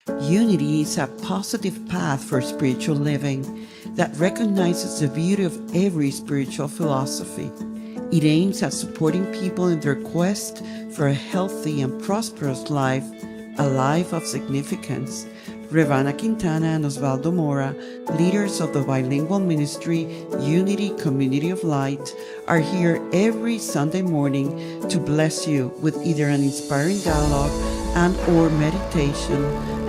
Unity is a positive path for spiritual living that recognizes the beauty of every spiritual philosophy. It aims at supporting people in their quest for a healthy and prosperous life, a life of significance. Revana Quintana and Osvaldo Mora, leaders of the bilingual ministry Unity Community of Light, are here every Sunday morning to bless you with either an inspiring dialogue and or meditation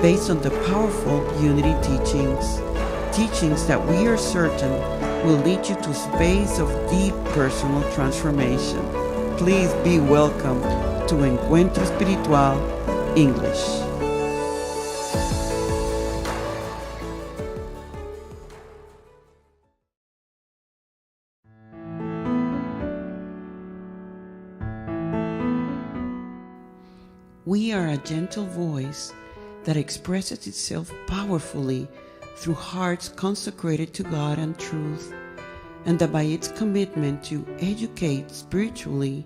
based on the powerful Unity teachings that we are certain will lead you to a space of deep personal transformation. Please be welcome to Encuentro Espiritual English. We are a gentle voice that expresses itself powerfully through hearts consecrated to God and truth, and that by its commitment to educate spiritually,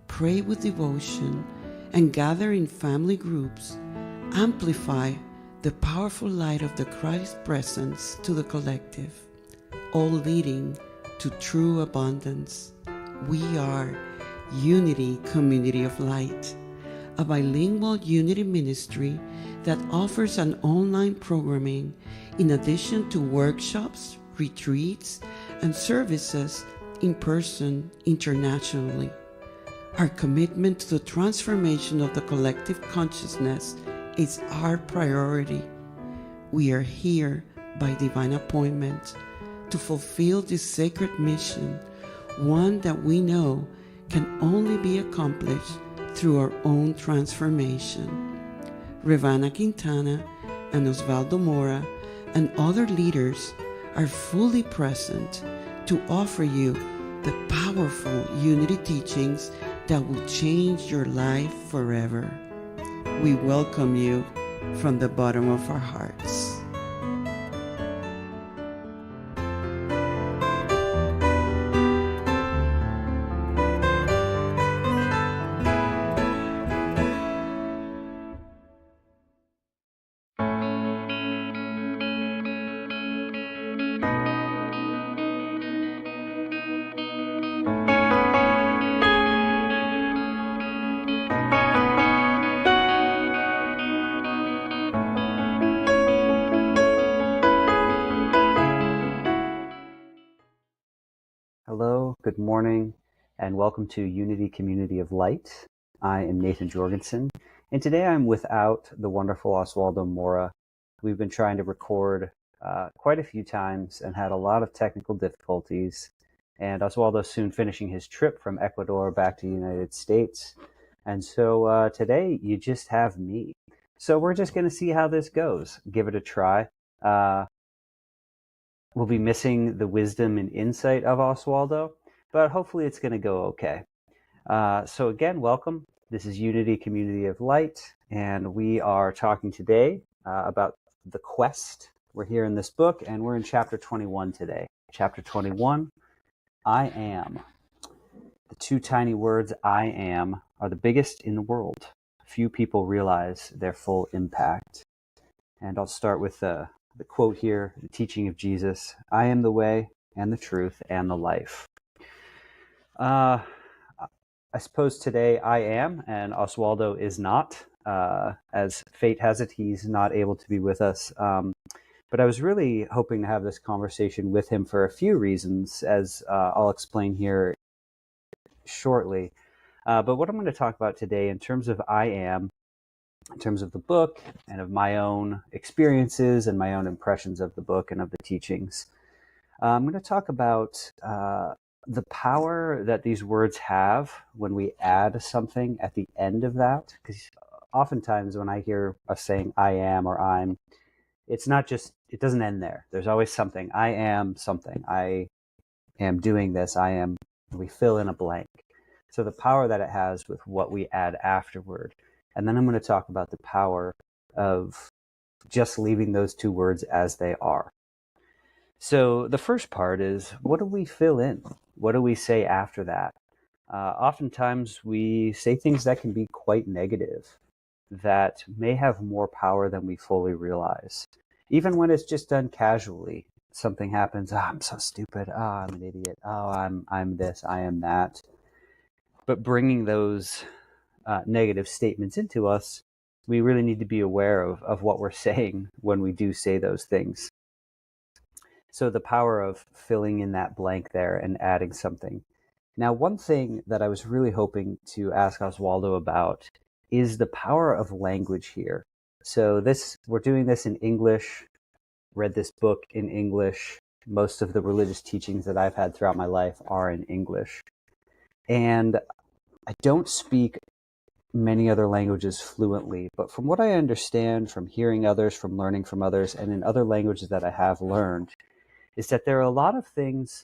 pray with devotion, and gather in family groups, amplify the powerful light of the Christ presence to the collective, all leading to true abundance. We are Unity Community of Light, a bilingual Unity ministry that offers an online programming in addition to workshops, retreats, and services in person internationally. Our commitment to the transformation of the collective consciousness is our priority. We are here by divine appointment to fulfill this sacred mission, one that we know can only be accomplished through our own transformation. Revana Quintana and Osvaldo Mora and other leaders are fully present to offer you the powerful Unity teachings that will change your life forever. We welcome you from the bottom of our hearts. Hello, good morning, and welcome to Unity Community of Light. I am Nathan Jorgensen, and today I'm without the wonderful Osvaldo Mora. We've been trying to record quite a few times and had a lot of technical difficulties, and Osvaldo's soon finishing his trip from Ecuador back to the United States, and so today you just have me. So we're just going to see how this goes. Give it a try. We'll be missing the wisdom and insight of Osvaldo, but hopefully it's going to go okay. So again, welcome. This is Unity Community of Light, and we are talking today about the quest. We're here in this book, and we're in chapter 21 today. Chapter 21, I am. The two tiny words, I am, are the biggest in the world. Few people realize their full impact. And I'll start with the quote here, the teaching of Jesus, I am the way and the truth and the life. I suppose today I am, and Osvaldo is not. As fate has it, he's not able to be with us. But I was really hoping to have this conversation with him for a few reasons, as I'll explain here shortly. But what I'm going to talk about today in terms of I am, in terms of the book and of my own experiences and my own impressions of the book and of the teachings. I'm going to talk about the power that these words have when we add something at the end of that. Because oftentimes when I hear us saying I am or I'm, it's not just, it doesn't end there. There's always something. I am something. I am doing this. I am, we fill in a blank. So the power that it has with what we add afterward. And then I'm going to talk about the power of just leaving those two words as they are. So the first part is, what do we fill in? What do we say after that? Oftentimes we say things that can be quite negative. that may have more power than we fully realize. Even when it's just done casually, something happens, I'm so stupid, I'm an idiot, I'm this, I am that. But bringing those negative statements into us, we really need to be aware of what we're saying when we do say those things. So the power of filling in that blank there and adding something. Now, one thing that I was really hoping to ask Oswaldo about is the power of language here. So we're doing this in English, read this book in English. Most of the religious teachings that I've had throughout my life are in English. And I don't speak many other languages fluently, but from what I understand from hearing others, from learning from others, and in other languages that I have learned, is that there are a lot of things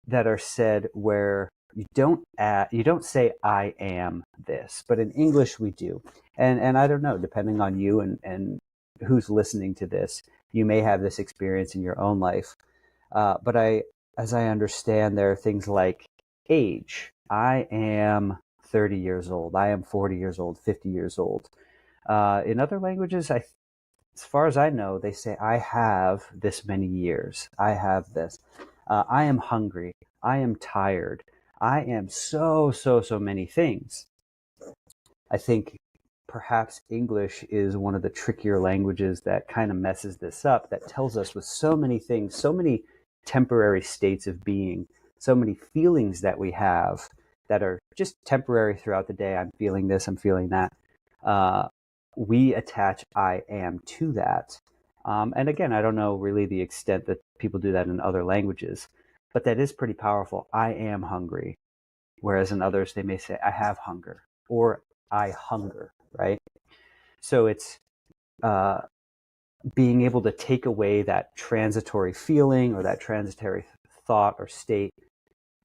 that are said where you don't say I am this, but in English we do. And I don't know, depending on you and who's listening to this, you may have this experience in your own life. But as I understand, there are things like age. I am 30 years old. I am 40 years old, 50 years old. In other languages, as far as I know, they say, I have this many years. I have this. I am hungry. I am tired. I am so many things. I think perhaps English is one of the trickier languages that kind of messes this up, that tells us with so many things, so many temporary states of being, so many feelings that we have that are just temporary throughout the day. I'm feeling this, I'm feeling that. We attach I am to that. And again, I don't know really the extent that people do that in other languages, but that is pretty powerful. I am hungry. Whereas in others, they may say, I have hunger, or I hunger, right? So it's being able to take away that transitory feeling or that transitory thought or state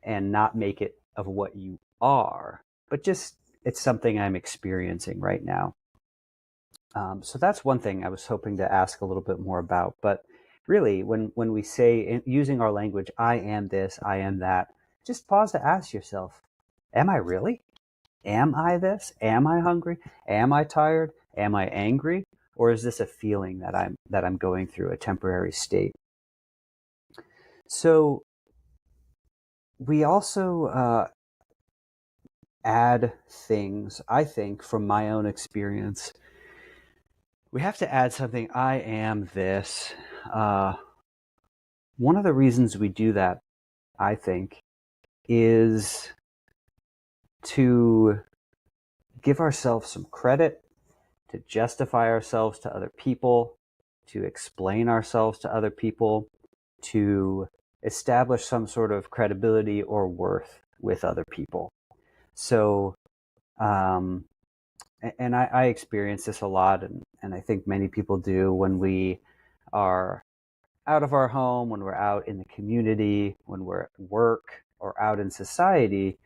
and not make it of what you are, but just it's something I'm experiencing right now. So that's one thing I was hoping to ask a little bit more about. But really, when we say, using our language, I am this, I am that, just pause to ask yourself, am I really? Am I this? Am I hungry? Am I tired? Am I angry? Or is this a feeling that I'm going through, a temporary state? So we also add things, I think, from my own experience. We have to add something, I am this. One of the reasons we do that, I think, is to give ourselves some credit, to justify ourselves to other people, to explain ourselves to other people, to establish some sort of credibility or worth with other people. So, and I experience this a lot, and I think many people do when we are out of our home, when we're out in the community, when we're at work or out in society.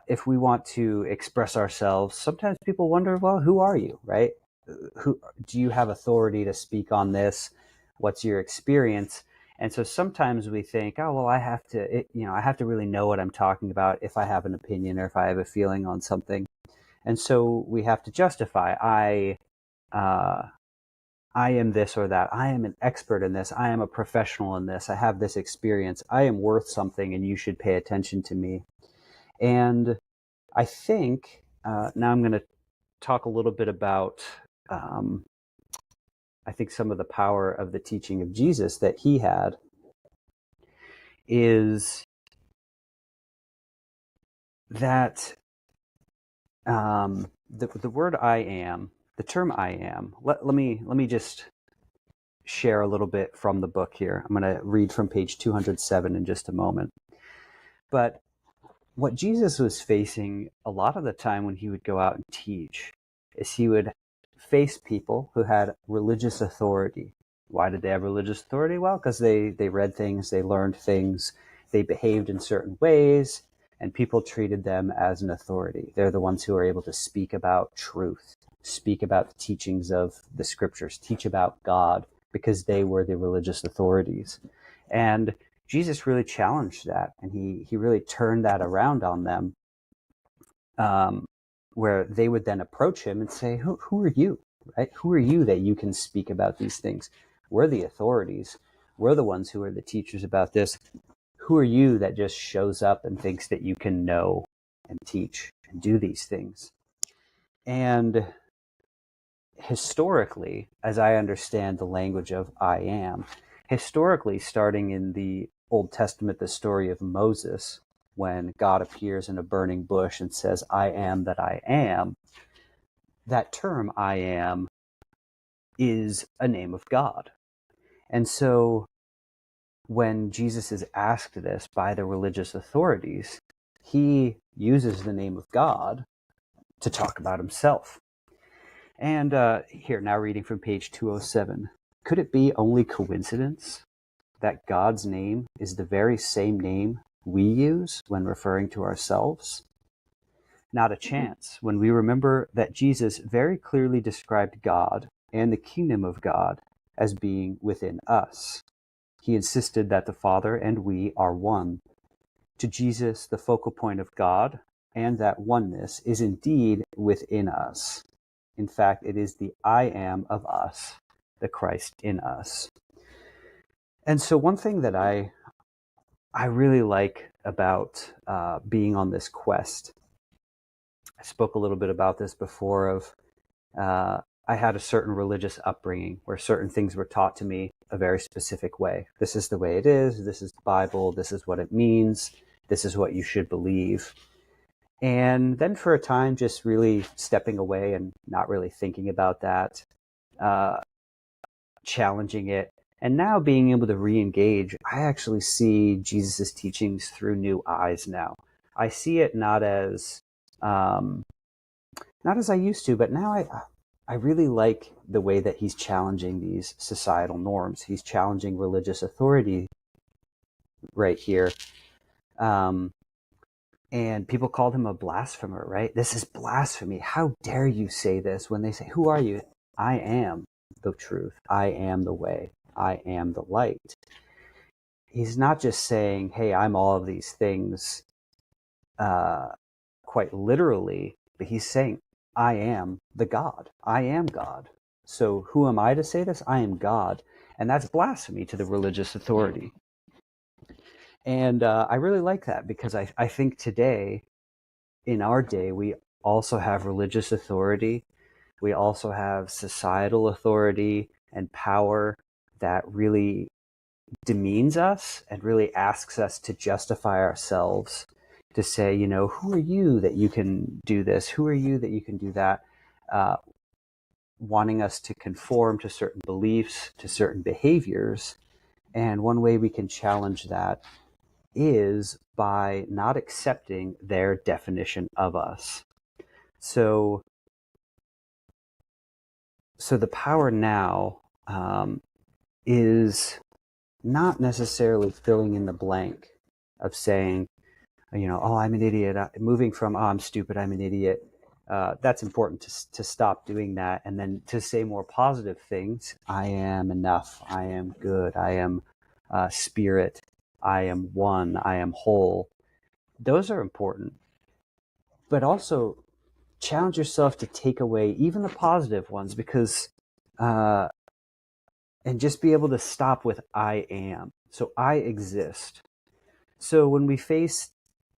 If we want to express ourselves, sometimes people wonder, well, who are you, right? Who do you have authority to speak on this? What's your experience? And so sometimes we think, oh, well, I have to really know what I'm talking about if I have an opinion or if I have a feeling on something. And so we have to justify, I am this or that. I am an expert in this. I am a professional in this. I have this experience. I am worth something and you should pay attention to me. And I think, now I'm going to talk a little bit about, I think some of the power of the teaching of Jesus that he had is that the word I am, the term I am, let me just share a little bit from the book here. I'm going to read from page 207 in just a moment. But what Jesus was facing a lot of the time when he would go out and teach is he would face people who had religious authority. Why did they have religious authority? Well, because they read things, they learned things, they behaved in certain ways, and people treated them as an authority. They're the ones who are able to speak about truth, speak about the teachings of the scriptures, teach about God, because they were the religious authorities. And Jesus really challenged that, and he really turned that around on them. where they would then approach him and say, who are you, right? Who are you that you can speak about these things? We're the authorities. We're the ones who are the teachers about this. Who are you that just shows up and thinks that you can know and teach and do these things? And historically, as I understand the language of I am, historically, starting in the Old Testament, the story of Moses, when God appears in a burning bush and says, I am that I am, that term I am is a name of God. And so when Jesus is asked this by the religious authorities, he uses the name of God to talk about himself. And here, now reading from page 207. Could it be only coincidence that God's name is the very same name we use when referring to ourselves? Not a chance, when we remember that Jesus very clearly described God and the kingdom of God as being within us. He insisted that the Father and we are one. To Jesus, the focal point of God and that oneness is indeed within us. In fact, it is the I am of us, the Christ in us. And so one thing that I really like about being on this quest, I spoke a little bit about this before, of I had a certain religious upbringing where certain things were taught to me a very specific way. This is the way it is. This is the Bible. This is what it means. This is what you should believe. And then for a time, just really stepping away and not really thinking about that, challenging it, and now being able to re-engage, I actually see Jesus' teachings through new eyes now. I see it not as I used to, but now I really like the way that he's challenging these societal norms. He's challenging religious authority right here. And people called him a blasphemer, right? This is blasphemy. How dare you say this? When they say, who are you? I am the truth. I am the way. I am the light. He's not just saying, hey, I'm all of these things quite literally, but he's saying, I am the God. I am God. So who am I to say this? I am God. And that's blasphemy to the religious authority. And I really like that, because I think today, in our day, we also have religious authority. We also have societal authority and power that really demeans us and really asks us to justify ourselves, to say, who are you that you can do this? Who are you that you can do that? Wanting us to conform to certain beliefs, to certain behaviors. And one way we can challenge that is by not accepting their definition of us. So the power now is not necessarily filling in the blank of saying, oh, I'm an idiot. Moving from, oh, I'm stupid, I'm an idiot. That's important to stop doing that, and then to say more positive things. I am enough. I am good. I am spirit. I am one. I am whole. Those are important. But also challenge yourself to take away even the positive ones, because and just be able to stop with I am. So I exist. So when we face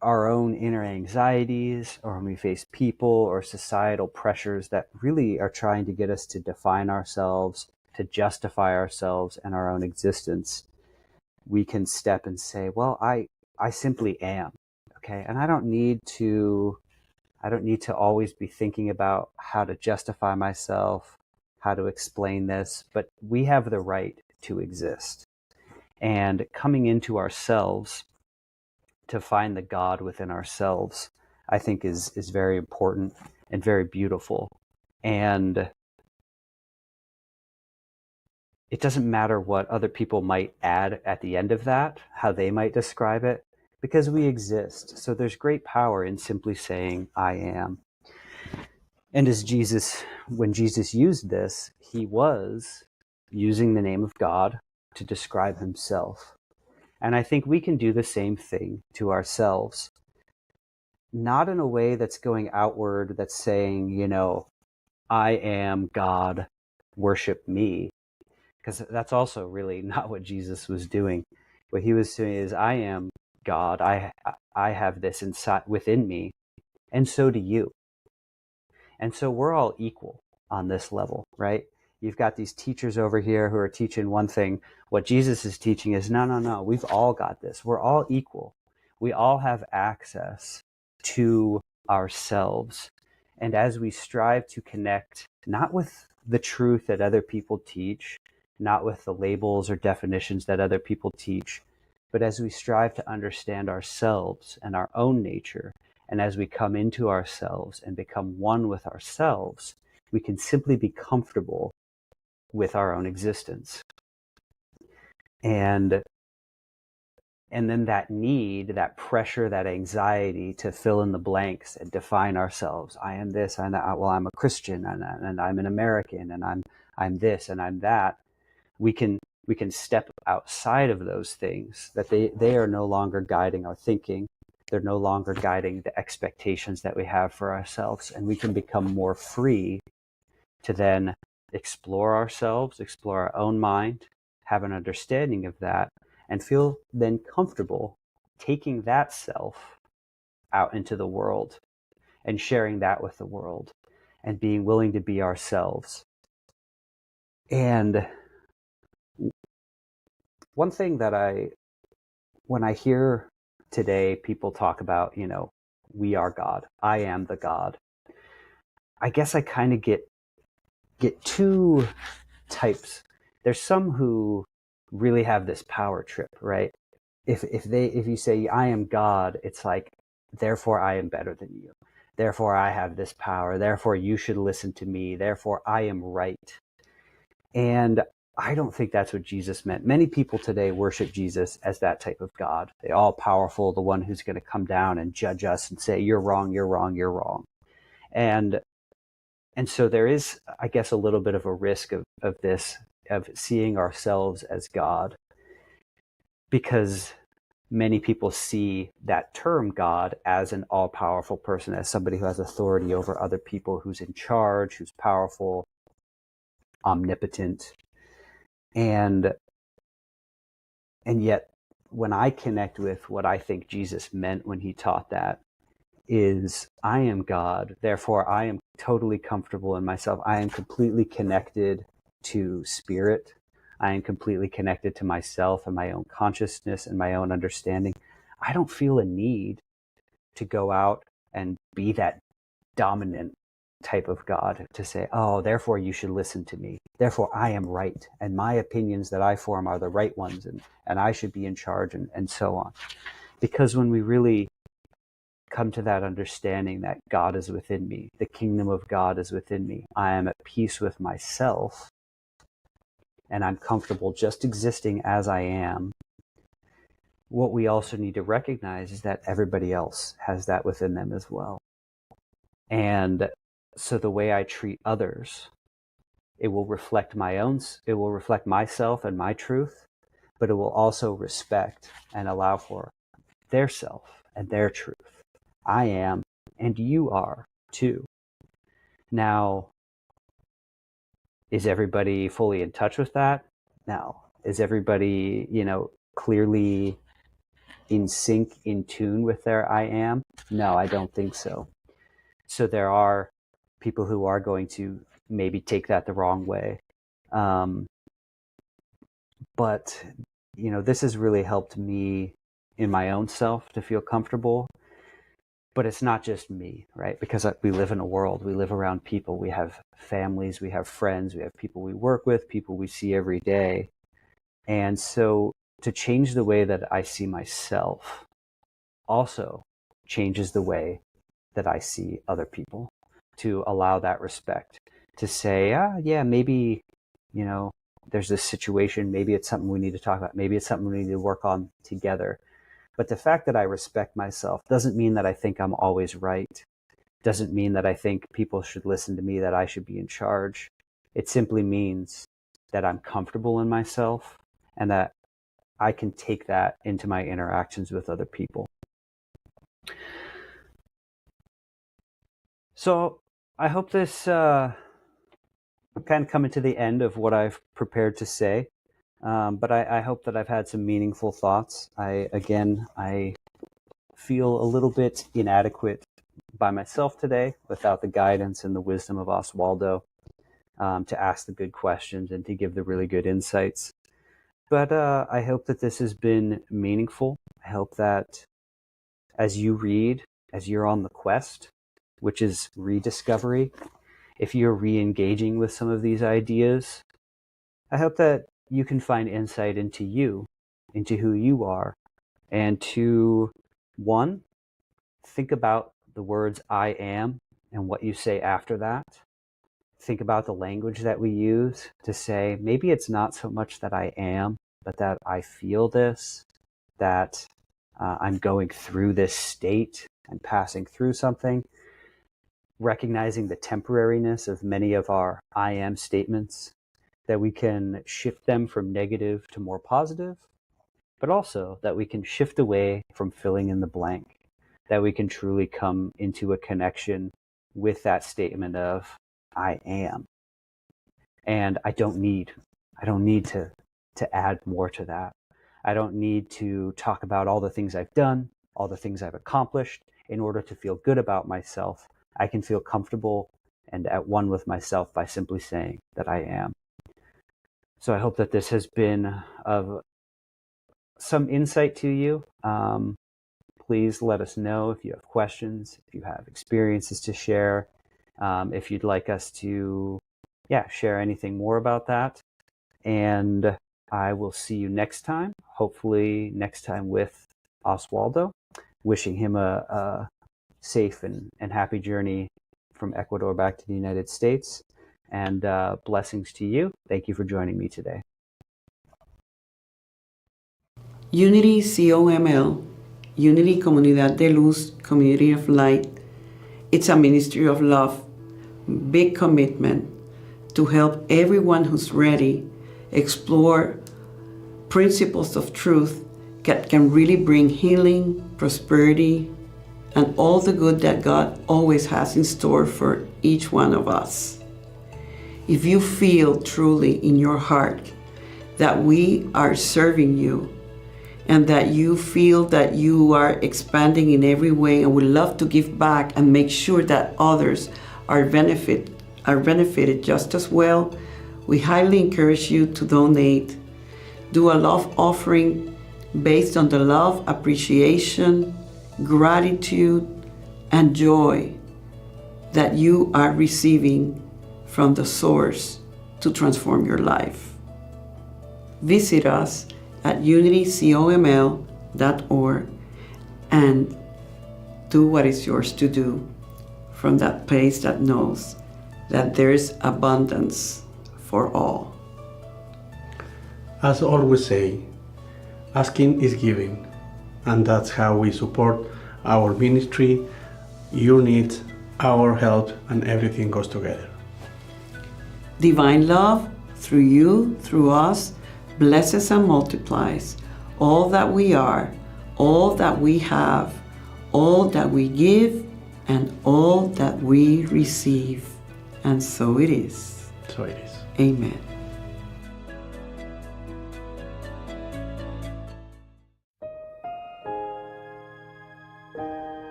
our own inner anxieties, or when we face people or societal pressures that really are trying to get us to define ourselves, to justify ourselves and our own existence, we can step and say, well, I simply am. Okay. And I don't need to always be thinking about how to justify myself, how to explain this, but we have the right to exist. And coming into ourselves to find the God within ourselves, I think is very important and very beautiful. And it doesn't matter what other people might add at the end of that, how they might describe it, because we exist. So there's great power in simply saying, I am. And when Jesus used this, he was using the name of God to describe himself. And I think we can do the same thing to ourselves. not in a way that's going outward, that's saying, I am God, worship me. Because that's also really not what Jesus was doing. What he was saying is, I am God. I have this inside within me, and so do you. And so we're all equal on this level, right? You've got these teachers over here who are teaching one thing. What Jesus is teaching is, no, no, no. We've all got this. We're all equal. We all have access to ourselves. And as we strive to connect, not with the truth that other people teach, not with the labels or definitions that other people teach, but as we strive to understand ourselves and our own nature, and as we come into ourselves and become one with ourselves, we can simply be comfortable with our own existence. And then that need, that pressure, that anxiety to fill in the blanks and define ourselves. I am this, I'm a Christian, and I'm an American, and I'm this, and I'm that. We can step outside of those things, that they are no longer guiding our thinking. They're no longer guiding the expectations that we have for ourselves, and we can become more free to then explore ourselves, explore our own mind, have an understanding of that, and feel then comfortable taking that self out into the world and sharing that with the world and being willing to be ourselves. And one thing that when I hear today people talk about, we are God, I am the God, I guess I kind of get two types. There's some who really have this power trip, right? If you say I am God, it's like, therefore I am better than you. Therefore I have this power. Therefore you should listen to me. Therefore I am right. And I don't think that's what Jesus meant. Many people today worship Jesus as that type of God, the all-powerful, the one who's going to come down and judge us and say, you're wrong, you're wrong, you're wrong. And so there is, I guess, a little bit of a risk of this, of seeing ourselves as God, because many people see that term God as an all-powerful person, as somebody who has authority over other people, who's in charge, who's powerful, omnipotent. And yet, when I connect with what I think Jesus meant when he taught that, is I am God, therefore I am totally comfortable in myself. I am completely connected to spirit. I am completely connected to myself and my own consciousness and my own understanding. I don't feel a need to go out and be that dominant type of God, to say, oh, therefore you should listen to me. Therefore I am right, and my opinions that I form are the right ones, and I should be in charge, and so on. Because when we really come to that understanding that God is within me, the kingdom of God is within me, I am at peace with myself, and I'm comfortable just existing as I am, what we also need to recognize is that everybody else has that within them as well. And so the way I treat others, it will reflect myself and my truth, but it will also respect and allow for their self and their truth. I am, and you are too. Now, is everybody fully in touch with that? No. Is everybody, clearly in sync, in tune with their I am? No, I don't think so. So there are people who are going to maybe take that the wrong way. But, this has really helped me in my own self to feel comfortable. But it's not just me, right? Because we live in a world, we live around people, we have families, we have friends, we have people we work with, people we see every day. And so to change the way that I see myself also changes the way that I see other people, to allow that respect, to say, yeah, maybe, there's this situation, maybe it's something we need to talk about, maybe it's something we need to work on together. But the fact that I respect myself doesn't mean that I think I'm always right. Doesn't mean that I think people should listen to me, that I should be in charge. It simply means that I'm comfortable in myself and that I can take that into my interactions with other people. So I hope this I'm kind of coming to the end of what I've prepared to say, but I hope that I've had some meaningful thoughts. I feel a little bit inadequate by myself today without the guidance and the wisdom of Oswaldo to ask the good questions and to give the really good insights. But I hope that this has been meaningful. I hope that as you read, as you're on the quest, which is rediscovery, if you're re-engaging with some of these ideas, I hope that you can find insight into you, into who you are, and to, one, think about the words I am and what you say after that. Think about the language that we use to say, maybe it's not so much that I am, but that I feel this, that I'm going through this state and passing through something. Recognizing the temporariness of many of our I am statements, that we can shift them from negative to more positive, but also that we can shift away from filling in the blank, that we can truly come into a connection with that statement of I am. And I don't need to add more to that. I don't need to talk about all the things I've done, all the things I've accomplished in order to feel good about myself. I can feel comfortable and at one with myself by simply saying that I am. So I hope that this has been of some insight to you. Please let us know if you have questions, if you have experiences to share, if you'd like us to share anything more about that. And I will see you next time, hopefully next time with Oswaldo. Wishing him a safe and happy journey from Ecuador back to the United States. And blessings to you. Thank you for joining me today. Unity COML, Unity Comunidad de Luz, Community of Light. It's a ministry of love, big commitment to help everyone who's ready explore principles of truth that can really bring healing, prosperity, and all the good that God always has in store for each one of us. If you feel truly in your heart that we are serving you and that you feel that you are expanding in every way and would love to give back and make sure that others are benefited just as well, we highly encourage you to donate. Do a love offering based on the love, appreciation, gratitude, and joy that you are receiving from the source to transform your life. Visit us at unitycoml.org and do what is yours to do from that place that knows that there is abundance for all. As I always say, asking is giving, and that's how we support our ministry, your needs, our help, and everything goes together. Divine love, through you, through us, blesses and multiplies all that we are, all that we have, all that we give, and all that we receive. And so it is. So it is. Amen.